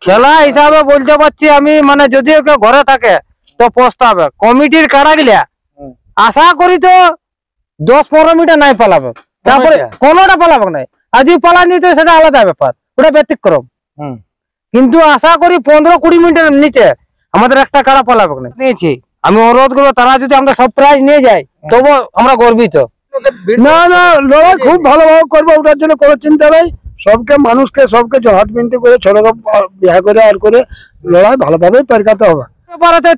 খেলা হিসাবে বলতে পারছি আমি, মানে যদিও কেউ ঘরে থাকে তো পস্তাবে। কমিটির কারা গিলা আশা করি তো 10-15 মিটার নাই পালাবে, তারপরে কোনোটা পালাবে নাই। আর যদি পালান দিত সেটা আলাদা ব্যাপার, ওটা ব্যতিক্রম। কিন্তু আশা করি 15-20 মিটার নিচে আমাদের একটা কারা পালাবে না। নিয়েছি আমি অনুরোধ করবো, তারা যদি আমরা সব প্রাইজ নিয়ে যাই তবু আমরা গর্বিত। না না, লড়াই খুব ভালোভাবে করবো, ওটার জন্য কোনো চিন্তা নেই। সবকে মানুষকে সবকে হাত বিনতি করে ছোটকে বিয়া করে আর করে লড়াই ভালোভাবে পেরকাতে হবে।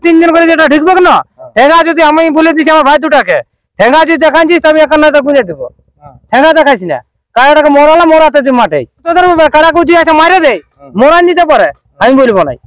3 জন করে যেটা ঢুকবে না, ঠেঙ্গা যদি আমি বলে দিচ্ছি আমার ভাই দুটাকে, ঠেঙ্গা যদি দেখাচ্ছিস আমি এখানে বুঝে দেবো। ঠেঙ্গা দেখাইস না, কারাটাকে মরালে মরাতে তুই মাঠে তোদের কারা কুচি আছে মারে দেয়, মরান দিতে পারে, আমি বলবো নাই।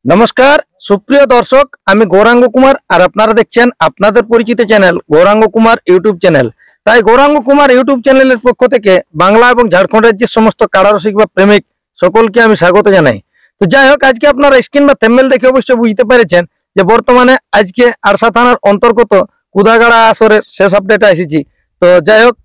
নমস্কার সুপ্রিয় দর্শক, আমি গৌরাঙ্গ কুমার আর আপনারা দেখছেন আপনাদের পরিচিত channel Gauranga Kumar YouTube channel. তাই গৌরাঙ্গ কুমার ইউটিউব চ্যানেলের পক্ষ থেকে বাংলা এবং ঝাড়খণ্ড রাজ্যের সমস্ত কারারসিক বা প্রেমিক সকলকে আমি স্বাগত জানাই। তো যাই হোক, আজকে আপনারা স্ক্রিন বা থেম্বনেল দেখে অবশ্যই বুঝতে পেরেছেন যে বর্তমানে আজকে আরসা থানার অন্তর্গত কুদাগাড়া আসরের শেষ আপডেটে এসেছি। তো যাই হোক,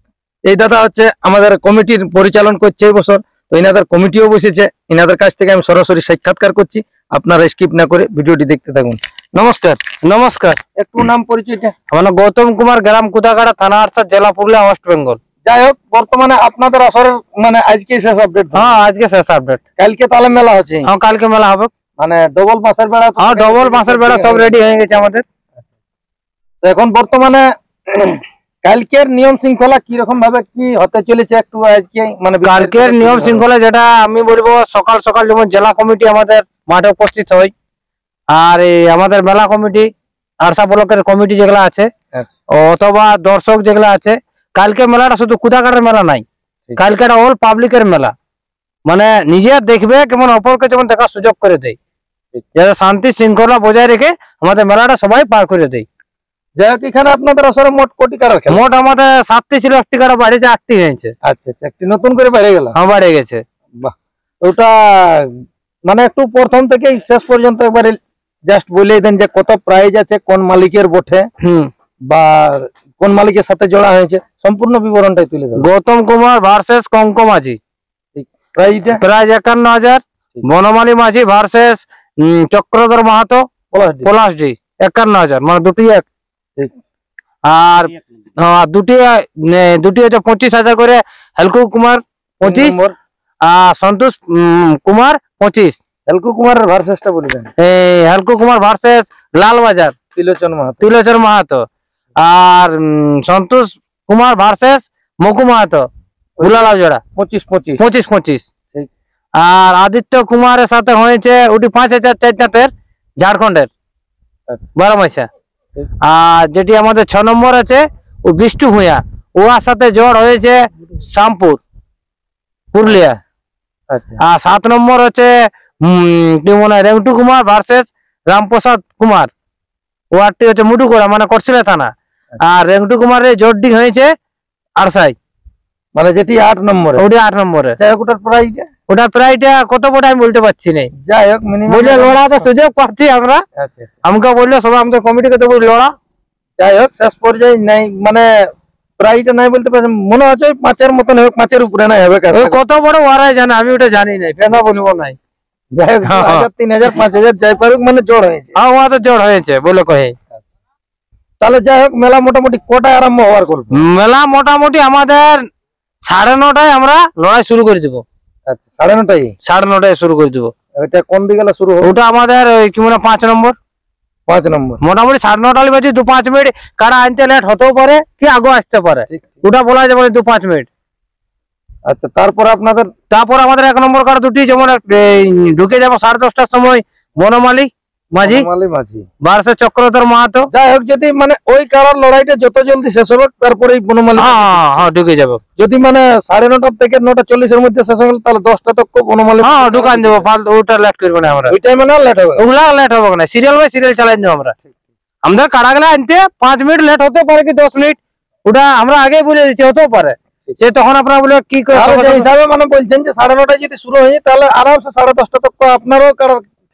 এই দাদা হচ্ছে আমাদের কমিটির পরিচালন করছে এই বছর। তো ইনাদের কমিটিও বসেছে, ইনাদের কাছ থেকে আমি সরাসরি সাক্ষাৎকার করছি। আপনারা স্কিপ না করে ভিডিওটি দেখতে থাকুন। নমস্কার। নমস্কার। একটু নাম পরিচয়টা? আমার নাম গৌতম কুমার, গ্রাম কুদাগাড়া, থানা আরসা, জেলা পুরুলিয়া, ওয়েস্ট বেঙ্গল। যাই হোক, বর্তমানে আপনাদের আসরের মানে আজকে শেষ আপডেট? হ্যাঁ, আজকে শেষ আপডেট। কালকে তাহলে মেলা হচ্ছে? হ্যাঁ, কালকে মেলা হবে। মানে ডবল বাঁশের বেড়া? হ্যাঁ, ডবল বাঁশের বেড়া সব রেডি হয়ে গেছে আমাদের। তো এখন বর্তমানে কালকের নিয়ম শৃঙ্খলা কিরকম ভাবে কি হতে চলেছে একটু আজকে মানে? কালকের নিয়ম শৃঙ্খলা যেটা আমি বলবো, সকাল সকাল যেমন জেলা কমিটি আমাদের মাঠে উপস্থিত হয়, আর এই আমাদের মেলা কমিটি, আরসা ব্লকের কমিটি যেগুলা আছে অথবা দর্শক যেগুলা আছে, কালকে মেলাটা শুধু কুদাগাড়ার মেলা নাই, কালকে এটা অল পাবলিকের মেলা। মানে নিজে দেখবে কেমন অপরকে যেমন দেখার সুযোগ করে দেয়, যাতে শান্তি শৃঙ্খলা বজায় রেখে আমাদের মেলাটা সবাই পার করে দেয়। যাই হোক, এখানে আপনাদের আসরে মোট কোটি কারা? মোট আমাদের 7টি ছিল, 1টি কারা বাড়িতে 8টি হয়েছে। আচ্ছা আচ্ছা, একটি নতুন করে বেড়ে গেল? হ্যাঁ, বেড়ে গেছে। বাহ, ওটা মানে একটু প্রথম থেকে শেষ পর্যন্ত একবারে জাস্ট বলে দেন যে কত প্রাইজ আছে, কোন মালিকের বটে বা কোন মালিকের সাথে জড়া হয়েছে, সম্পূর্ণ বিবরণটাই তুলে দেন। গৌতম কুমার ভার্সেস কঙ্কো মাঝি, প্রাইজ 51,000। বনমালী মাঝি ভার্সেস চক্রধর মাহাতো পলাশজি 51,000, মানে দুটি এক। আর দুটি হচ্ছে 25,000 করে। হেলকু কুমার 25 আর সন্তোষ কুমার 25। হেলকু কুমারের ভার্সেসটা বলে দেন। হেলকু কুমার ভার্সেস লালবাজার তিলোচন মাহাতো। আর সন্তোষ কুমার ভার্সেস মকু মাহাতো গুলালাও জোড়া 25-25। আর আদিত্য কুমারের সাথে হয়েছে ওটি 5,000 চারটাতের ঝাড়খণ্ডের 12 মাসা। আর যেটি আমাদের 6 নম্বর আছে ও বিষ্টু ভূঁয়া, ওর সাথে জোড় হয়েছে শ্যামপুর পুরুলিয়া। আর 7 নম্বর হচ্ছে কি মনে হয় রেংটু কুমার ভার্সেস রামপ্রসাদ কুমার, ওয়ারটি হচ্ছে মুটুকোড়া মানে করছিলা থানা। আর রেংটু কুমারের জোরটি হয়েছে আরসাই, মানে যেটি 8 নম্বরে, ওটি 8 নম্বরে। ওটার প্রাইসটা কত বড় আমি বলতে পারছি না। যাই হোক, মিনিমাম বললে লড়াতে সুযোগ পাচ্ছি আমরা। আচ্ছা আচ্ছা, আমাকে বললে সবাই আমাদের কমিটিকে তো বলি লড়া। যাই হোক, শেষ পর্যায়ে নাই মানে প্রাইসটা নাই বলতে পারেন, মনে হচ্ছে 5-এর মতন হবে, 5-এর উপরে নাই হবে। কত বড় ওয়ারাই জানে, আমি ওটা জানি না, কেন বলবো নাই। যাই হোক, 2,000, 3,000, 5,000 যাই পারুক, মানে জোড় হয়েছে। হ্যাঁ, ওটা জোড় হয়েছে বলে কহে। তাহলে যাই হোক, মেলা মোটামুটি কটায় আরম্ভ হওয়ার করবো? মেলা মোটামুটি আমাদের 9:30টায় আমরা লড়াই শুরু করে দেবো। আচ্ছা, 9:30টায় শুরু করে দেবো। এটা কোন বিকেলে শুরু হবে? ওটা আমাদের কি মানে 5 নম্বর। মোটামুটি 9:30 বাজে 2-5 মিনিট। কারা আনতে লেট হতেও পারে কি আগে আসতে পারে, ওটা বলা যাবে 2-5 মিনিট। আচ্ছা, তারপর আমাদের 1 নম্বর কারা দুটি যেমন ঢুকে যাবো 10:30টার সময় বনমালী মাঝি ভার্সেস চক্রধর মাহাতো। যাই হোক, যদি মানে ওই কারার লড়াইটা যত জলদি শেষ হবে তারপরে বনমালী ঢুকে যাবে। যদি মানে 9:30 থেকে 9:40-এর মধ্যে শেষ হয়ে গেল তাহলে 10টা তক বনমালী ঢুকান দেবো। ওটা লেট করবো না আমরা, ওই টাইমে না লেট হবে, ওগুলা লেট হবে না। সিরিয়াল বাই সিরিয়াল চালাই দেবো আমরা। আমাদের কারাগুলা আনতে 5 মিনিট লেট হতে পারে কি 10 মিনিট, ওটা আমরা আগে বলে দিচ্ছি, হতেও পারে। সে তখন আপনারা বলে কি হিসাবে মানে বলছেন যে 9:30টায় যদি শুরু হয়ে যায় তাহলে আরামসে 10:30টা তক আপনারও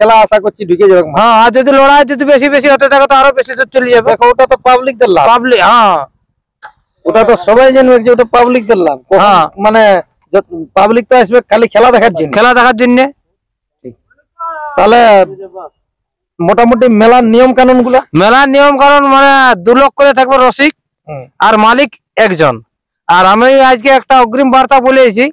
খেলা আশা করছি ঢুকে যাবে। হ্যাঁ, আর যদি লড়াই যদি বেশি হতে থাকে তো আরো বেশি চলে যাবে। ওটা তো পাবলিকদের লাভ। হ্যাঁ, ওটা তো সবাই জানবে যে ওটা পাবলিকদের লাভ। মানে পাবলিক তো আসবে খালি খেলা দেখার জন্য। তাহলে মোটামুটি মেলার নিয়ম কানুন গুলা মেলার নিয়ম কারণ মানে 2 লোক করে থাকবে রসিক আর মালিক একজন। আর আমি আজকে একটা অগ্রিম বার্তা বলেছি,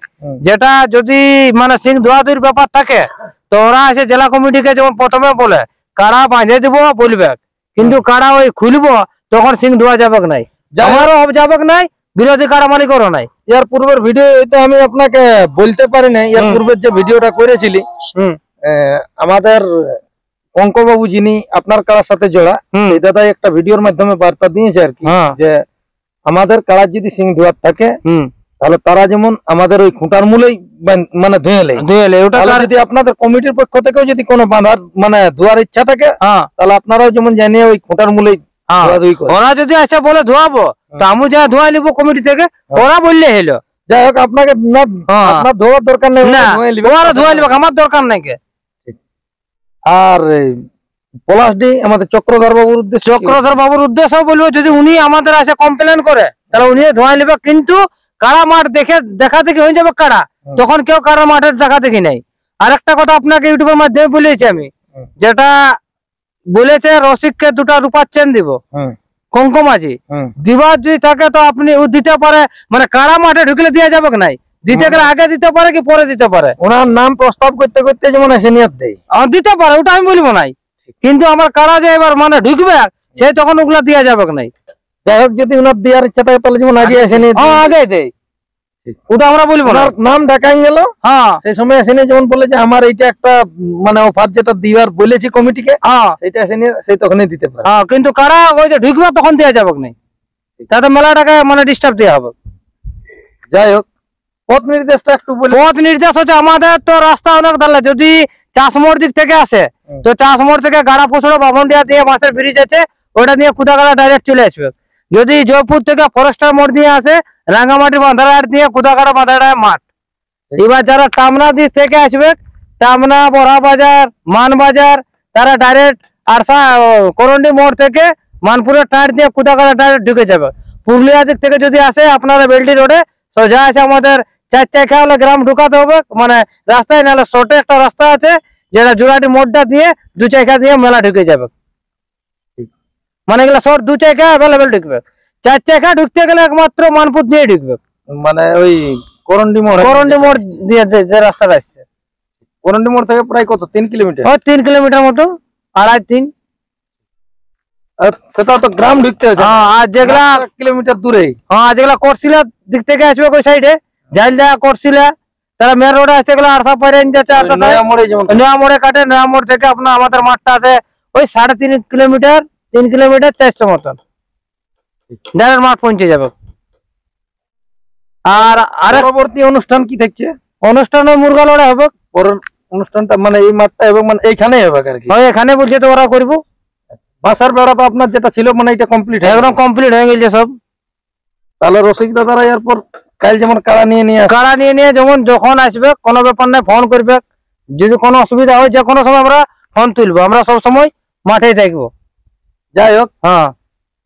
যেটা যদি মানে সিং ধোয়াধুয়ির ব্যাপার থাকে তো ওরা এসে জেলা কমিটিকে যেমন প্রথমে বলে কাড়া বাঁধে দিব বলবে, কিন্তু কাড়া ওই খুলবো তখন সিং ধোয়া যাবে নাই, আমারও যাবে নাই, বিরোধী কাড়া মালিকেরও নাই। এর পূর্বের ভিডিও আমি আপনাকে বলতে পারি না, এর পূর্বের যে ভিডিওটা করেছিলি আমাদের অঙ্কবাবু যিনি আপনার কাড়ার সাথে জোড়া, এই দাদা একটা ভিডিওর মাধ্যমে বার্তা দিয়েছে আর কি, যে আমাদের কাড়ার যদি সিং ধোয়ার থাকে তাহলে তারা যেমন আমাদের ওই খুঁটার মূলেই মানে ধুয়েলে ওটা যদি আপনাদের কমিটির পক্ষ থেকেও যদি কোনো বাঁধার মানে ধোয়ার ইচ্ছা থাকে তাহলে আপনারাও যেমন জানিয়ে ওই খুঁটার মূলেই ওরা যদি আসে বলে ধোয়াবো তো আমি যা ধোয়া নিবো কমিটি থেকে, ওরা বললে হলো। যাই হোক আপনাকে আপনার ধোয়ার দরকার নেই, ওরা ধোয়া নিবে, আমার দরকার নাই। আর পলাশডি আমাদের চক্রধর বাবুর উদ্দেশ্য বলবো, যদি উনি আমাদের আসে কমপ্লেন করে তাহলে উনি ধোয়া নিবে, কিন্তু কাড়া মাঠ দেখা দেখি হয়ে যাবে কাড়া, তখন কেউ কাড়া মাঠের দেখা দেখি নাই। আরেকটা কথা আপনাকে ইউটিউবের মাধ্যমে বলেছি আমি, যেটা বলেছে রসিককে 2টা রূপার চেন দিব কঙ্কমাঝি দিবার যদি থাকে তো আপনি দিতে পারে, মানে কাড়া মাঠে ঢুকলে দেওয়া যাবে নাই, দিতে গেলে আগে দিতে পারে কি পরে দিতে পারে, ওনার নাম প্রস্তাব করতে করতে যেমন সিনিয়র দেয় দিতে পারে, ওটা আমি বলবো নাই, কিন্তু আমার কাড়া যে এবার মানে ঢুকবে সে তখন ওগুলা দেওয়া যাবে নাই। যাই হোক যদি ওনার দেওয়ার ইচ্ছা থাকে তাহলে যেমন আগে এসে নিয়ে আগে দেয়, ওটা আমরা বলবো না, নাম ঢাকাই গেল। সেই সময় এসে নিয়ে যেমন বলে যে আমার এইটা একটা মানে অফার যেটা দিবার বলেছি কমিটিকে, সেটা এসে নিয়ে সেই তখনই দিতে পারে। কিন্তু কারা ওই যে ঢুকবে তখন দেওয়া যাবে না, তাতে মেলাটাকে মানে ডিস্টার্ব দেওয়া হবে। যাই হোক পথ নির্দেশটা একটু বলি। পথ নির্দেশ হচ্ছে আমাদের তো রাস্তা অনেক দাঁড়ালে, যদি চাষমোড় দিক থেকে আসে তো চাষমোড় থেকে গাড়া পৌঁছানো বামনডিয়া দিয়ে বাঁশের ব্রিজ আছে, ওটা নিয়ে কুদাগাড়া ডাইরেক্ট চলে আসবে। যদি জয়পুর থেকে ফরেস্টার মোড় দিয়ে আসে রাঙ্গামাটি বাঁধারহাট দিয়ে কুদাগাড়া বাঁধারহাট মাঠ। এবার যারা টামনা দিক থেকে আসবে, টামনা বড়া বাজার মানবাজার, তারা ডাইরেক্ট আরসা করন্ডি মোড় থেকে মানপুরের টায়ার দিয়ে কুদাগাড়া ডাইরেক্ট ঢুকে যাবে। পুরুলিয়া দিক থেকে যদি আসে আপনারা বেলডি রোডে সোজা আছে, আমাদের 4 চাকা হলে গ্রাম ঢুকাতে হবে, মানে রাস্তায় নাহলে শর্টে একটা রাস্তা আছে যেটা জোড়াটি মোড়টা দিয়ে 2 চাকা দিয়ে মেলা ঢুকে যাবে, মানে এগুলো শর্ট 2 চাকা অ্যাভেলেবেল ঢুকবে। 4 চাকা ঢুকতে গেলে একমাত্র মানপুর দিয়ে ঢুকবে, মানে ওই করন্ডি মোড় দিয়ে যে রাস্তাটা আসছে। করন্ডি মোড় থেকে প্রায় কত 3 কিলোমিটার? 3 কিলোমিটার মতো, 2.5-3। সেটা তো গ্রাম ঢুকতে হচ্ছে। আর যেগুলা কিলোমিটার দূরে, যেগুলা কোটশিলা দিক থেকে আসবে ওই সাইডে জাইলদা কোটশিলা, তারা মেন রোডে আসছে, এগুলো আরসা পরে যাচ্ছে, নয়া মোড়ে কাটে, নয়া মোড় থেকে আপনার আমাদের মাঠটা আছে ওই 3.5 কিলোমিটার, 3 কিলোমিটার 400 মতন ডাইরেক্ট মাঠ পৌঁছে যাবে। আর পরবর্তী অনুষ্ঠান কি থাকছে? অনুষ্ঠানে মুরগা লড়াই হবে, অনুষ্ঠানটা মানে এই মাঠটা এবং মানে এইখানেই হবে আর কি। এখানে বলছে তো ওরা করবো। বাসার বেড়া তো আপনার যেটা ছিল মানে এটা কমপ্লিট, একদম কমপ্লিট হয়ে গেছে সব। তাহলে রসিক দাদারা এরপর কাল যেমন কাড়া নিয়ে যেমন যখন আসবে কোনো ব্যাপার নাই, ফোন করবে, যদি কোনো অসুবিধা হয় যে কোনো সময় আমরা ফোন তুলবো, আমরা সব সময় মাঠেই থাকবো। যাই হোক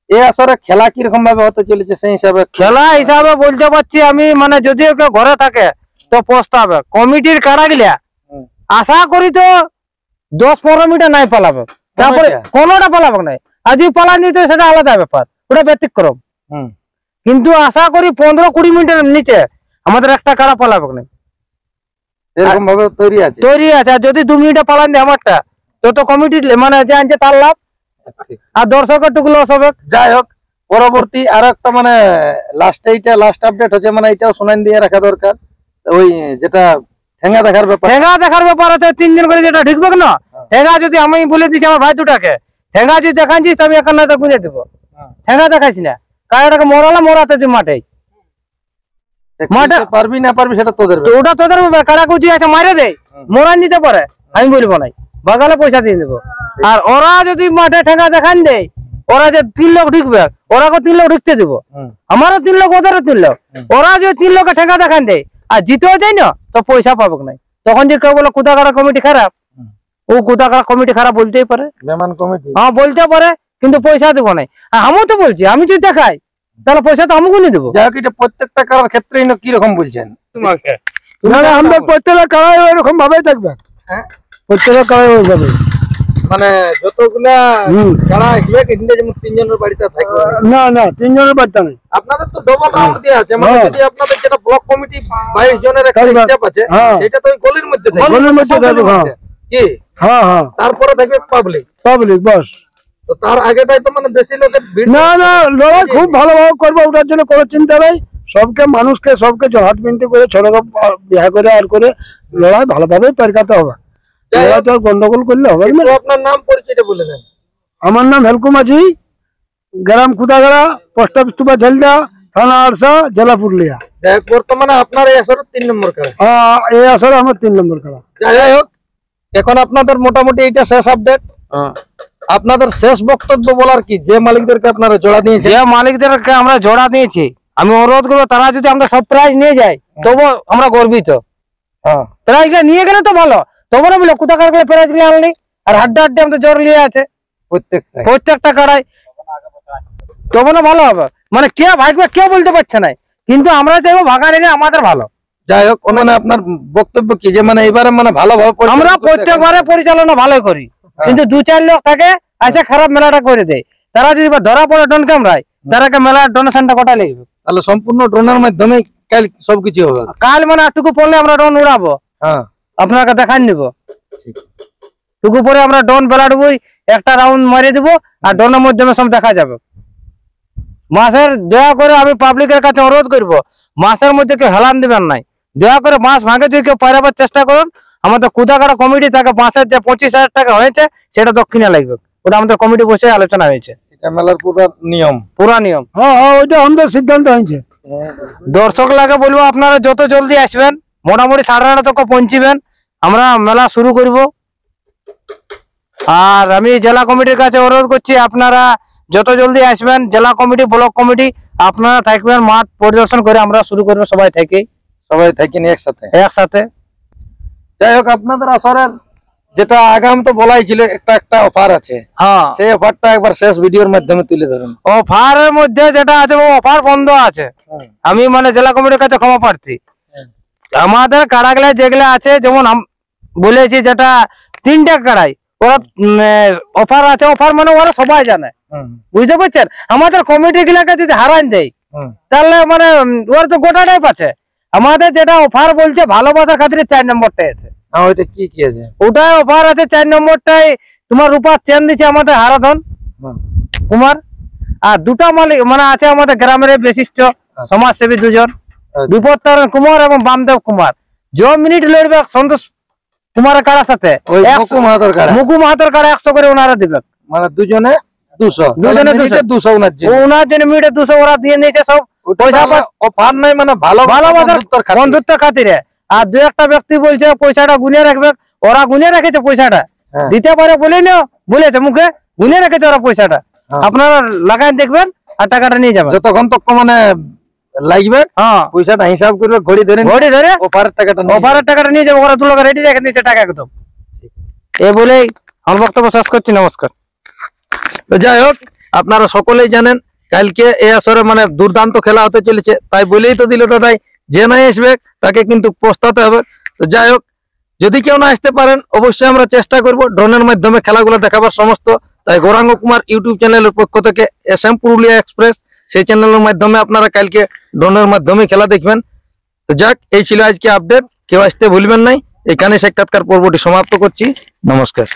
এই আসরে খেলা কিরকম ভাবে হতে চলেছে সেই হিসাবে? খেলা হিসাবে বলতে পারছি আমি, মানে যদি কেউ ঘরে থাকে তো প্রস্তাবে কমিটির কাড়া গিলা আশা করি তো 10-15 মিটার নাই পালাবে, তারপরে কোনোটা পালাবে নাই। আর যদি পালান দিত সেটা আলাদা ব্যাপার, ওটা ব্যতিক্রম, কিন্তু আশা করি 15-20 মিনিটের নিচে আমাদের একটা কাড়া পালাবে না, এরকম ভাবে তৈরি আছে। আর যদি 2 মিনিটে পালান দেয় আমারটা তো কমিটি মানে যে আনছে তার লাভ, আর দর্শকের টুকু লস হবে। যাই হোক পরবর্তী আর একটা মানে লাস্ট আপডেট হচ্ছে, মানে এটাও শোনান দিয়ে রাখা দরকার, ওই যেটা ঠেঙ্গা দেখার ব্যাপার আছে 3 দিন করে, যেটা ঢুকবে না ঠেঙ্গা যদি আমি বলে দিচ্ছি আমার ভাই দুটাকে, ঠেঙ্গা যদি দেখাচ্ছিস আমি এখানে বুঝে দিব, ঠেঙ্গা দেখাইছি না কাড়াটাকে মোড়াতে তুই মাঠে পারবি না পারবি সেটা তোদের, ওটা তোদের কাড়া কুচি আছে মারে দেয়, মোড়ান দিতে পারে, আমি বলবো নাই, বাগালে পয়সা দিয়ে দেবো। আর ওরা যদি মাঠে ঠেঙ্গা দেখান দেয়, ওরা যে 3 লোক ঢুকবে ওরাকে 3 লোক ঢুকতে দিব, আমারও 3 লোক ওদেরও 3 লোক, ওরা যদি 3 লোকে ঠেঙ্গা দেখান দেয় আর জিতেও যায় না তো পয়সা পাবো নাই। তখন যে কেউ বলে কুদাগাড়া কমিটি খারাপ, ও কুদাগাড়া কমিটি খারাপ বলতেই পারে, বেমান কমিটি বলতে পারে, কিন্তু পয়সা দেবো নাই। আর আমিও তো বলছি আমি যদি দেখাই তাহলে পয়সা তো আমি গুনে দেবো। যাই হোক এটা প্রত্যেকটা কারার ক্ষেত্রে কিরকম বলছেন? আমাদের প্রত্যেকটা কাড়াই এরকম ভাবেই থাকবে, প্রত্যেকটা কাড়াই যাবে। মানে যতগুলা হুম। কাড়া আসবে কিন্তু যেমন তিনজনের বাড়িতে থাকবে না না, তিনজনের বাচ্চা নেই। আপনাদের তো ডবল রাউন্ড দেওয়া আছে মানে হ্যাঁ। যদি আপনাদের যেটা ব্লক কমিটি 22 জনের একটা তাই বা- স্টেপ আছে হ্যাঁ। সেটা তো ওই গলির মধ্যে থাকবে গলির মধ্যে থাকবে, হ্যাঁ। কি হ্যাঁ হ্যাঁ, তারপরে থাকবে পাবলিক পাবলিক বাস। তো তার আগেটাই তো মানে বেশি লোকের ভিড় না না, লড়াই খুব ভালোভাবে করবো, ওটার জন্য কোনো চিন্তা নেই। সবকে মানুষকে সবকে হাত বিনতি করে ছোটকে বিয়ে করে আর করে লড়াই ভালোভাবে পেরকাতে হবে। যাই হোক। লড়াই তো আর গন্ডগোল করলে হবে না। একটু আপনার নাম পরিচয়টা বলে দেন। আমার নাম হেলকু মাঝি, গ্রাম খুদাগড়া, পোস্ট অফিস টুপা ঝেলদা, থানা আরসা, জেলা পুরুলিয়া। দেখ বর্তমানে আপনার এই আসরে 3 নম্বর খেলা। এই আসরে আমার 3 নম্বর খেলা। যাই হোক এখন আপনাদের মোটামুটি এইটা শেষ আপডেট। আপনাদের শেষ বক্তব্য বলার কি যে মালিকদেরকে আপনারা জোড়া দিয়েছেন? যে মালিকদেরকে আমরা জোড়া দিয়েছি আমি অনুরোধ করবো তারা যদি আমরা সব প্রাইজ নিয়ে যাই তবু আমরা গর্বিত। প্রাইজটা নিয়ে গেলে তো ভালো, তবু না বলো কোথাকার করে প্রাইজ নিয়ে আনলি আর হাড্ডা হাড্ডি আমাদের জোর নিয়ে আছে প্রত্যেকটা কাড়াই, তবু না ভালো হবে। মানে কে ভাগবে কেউ বলতে পারছে না, কিন্তু আমরা চাইবো ভাগা নিলে আমাদের ভালো। যাই হোক মানে আপনার বক্তব্য কি যে মানে এবারে মানে ভালোভাবে আমরা প্রত্যেকবারে পরিচালনা ভালো করি, কিন্তু 2-4 লোক থাকে এসে খারাপ মেলাটা করে দেয়। তারা যদি ধরা পড়ে ডন কামরায় তারাকে মেলার ডোনেশনটা কটা লাগবে। তাহলে সম্পূর্ণ ড্রোনের মাধ্যমে কাল সবকিছু হবে। কাল মানে টুকু পড়লে আমরা ডন উড়াবো, হ্যাঁ আপনাকে দেখান দিব। টুকু পরে আমরা ডন বেলাডবই একটা রাউন্ড মারিয়ে দিব আর ডনের মাধ্যমে সব দেখা যাবে। মাছের দয়া করে আমি পাবলিকের কাছে অনুরোধ করব, মাছের মধ্যে কেউ হেলান দিবেন নাই। দয়া করে মাছ ভাঙে যদি কেউ পাইরাবার চেষ্টা করুন, আমাদের কুদাকাড়া কমিটি থাকে মাছের যে 25,000 টাকা হয়েছে সেটা দক্ষিণে লাগবে। ওটা আমাদের কমিটি বসে আলোচনা হয়েছে, এটা মেলার পুরো নিয়ম। পুরা নিয়ম। হ্যাঁ হ্যাঁ, ওইটা আমাদের সিদ্ধান্ত হয়েছে। দর্শক লাগে বলবো আপনারা যত জলদি আসবেন, মোটামুটি 9:30 তক পৌঁছিবেন, আমরা মেলা শুরু করব। আর আমি জেলা কমিটির কাছে অনুরোধ করছি আপনারা যত জলদি আসবেন, জেলা কমিটি ব্লক কমিটি আপনারা থাকবেন, মাঠ পরিদর্শন করে আমরা শুরু করবো সবাই থাকি নিয়ে একসাথে। যাই হোক আপনাদের আসরের যেটা আগাম তো বলাই ছিল একটা অফার আছে, হ্যাঁ সেই অফারটা একবার শেষ ভিডিওর মাধ্যমে তুলে ধরুন। অফারের মধ্যে যেটা আছে ও অফার বন্ধ আছে। আমি মানে জেলা কমিটির কাছে ক্ষমা প্রার্থী। আমাদের কাড়াগুলা যেগুলা আছে যেমন বলেছি যেটা 3টা কাড়াই ওরা অফার আছে, অফার মানে ওরা সবাই জানে, বুঝতে পারছেন। আমাদের কমিটি গুলাকে যদি হারান দেয় তাহলে মানে ওরা তো গোটাটাই পাচ্ছে। আমাদের যেটা অফার বলছে ভালোবাসার খাতিরে 4 নম্বরটাই আছে। ওইটা কি কি আছে? ওটা অফার আছে 4 নম্বরটাই তোমার রূপার চেন দিচ্ছে আমাদের হারাধন কুমার, আর 2টা মালিক মানে আছে আমাদের গ্রামের বিশিষ্ট সমাজসেবী 2 জন, বিপত্তারণ কুমার এবং বামদেব কুমার। যে মিনিট লড়বে সন্তোষ কুমারের কাড়ার সাথে মুকু মাহাতর কাড়া 100 করে ওনারা দিবে, মানে দুজনে 200 দুজনে 200 ওনার জন্য মিনিটে 200 ওরা দিয়ে নিয়েছে সব পয়সা। অফার নাই মানে ভালোবাসার বন্ধুত্ব খাতিরে। আর 2-1টা ব্যক্তি বলছে পয়সাটা গুনে রাখবে, ওরা গুনে রেখেছে পয়সাটা দিতে পারে বলে না বলেছে মুখে, গুনে রেখেছে ওরা পয়সাটা। আপনারা লাগাই দেখবেন আর টাকাটা নিয়ে যাবেন। যতক্ষণ তক মানে লাগবে পয়সাটা হিসাব করবে, ঘড়ি ধরে অফারের টাকাটা নিয়ে যাবে। ওরা 2 লোক রেডি রেখে দিয়েছে টাকা একদম। এই বলেই আমার বক্তব্য শেষ করছি, নমস্কার। যাই হোক আপনারা সকলেই জানেন কালকে এই আসরে মানে দুর্দান্ত খেলা হতে চলেছে, তাই বলেই তো দিল দাদাই যে নাই আসবে তাকে কিন্তু পস্তাতে হবে। তো যাই হোক যদি কেউ না আসতে পারেন অবশ্যই আমরা চেষ্টা করব ড্রোনের মাধ্যমে খেলাগুলো দেখাবার সমস্ত। তাই গৌরাঙ্গ কুমার ইউটিউব চ্যানেলের পক্ষ থেকে SM পুরুলিয়া এক্সপ্রেস সেই চ্যানেলের মাধ্যমে আপনারা কালকে ড্রোনের মাধ্যমে খেলা দেখবেন। তো যাক এই ছিল আজকে আপডেট, কেউ আসতে ভুলবেন নাই। এখানে সাক্ষাৎকার পর্বটি সমাপ্ত করছি, নমস্কার।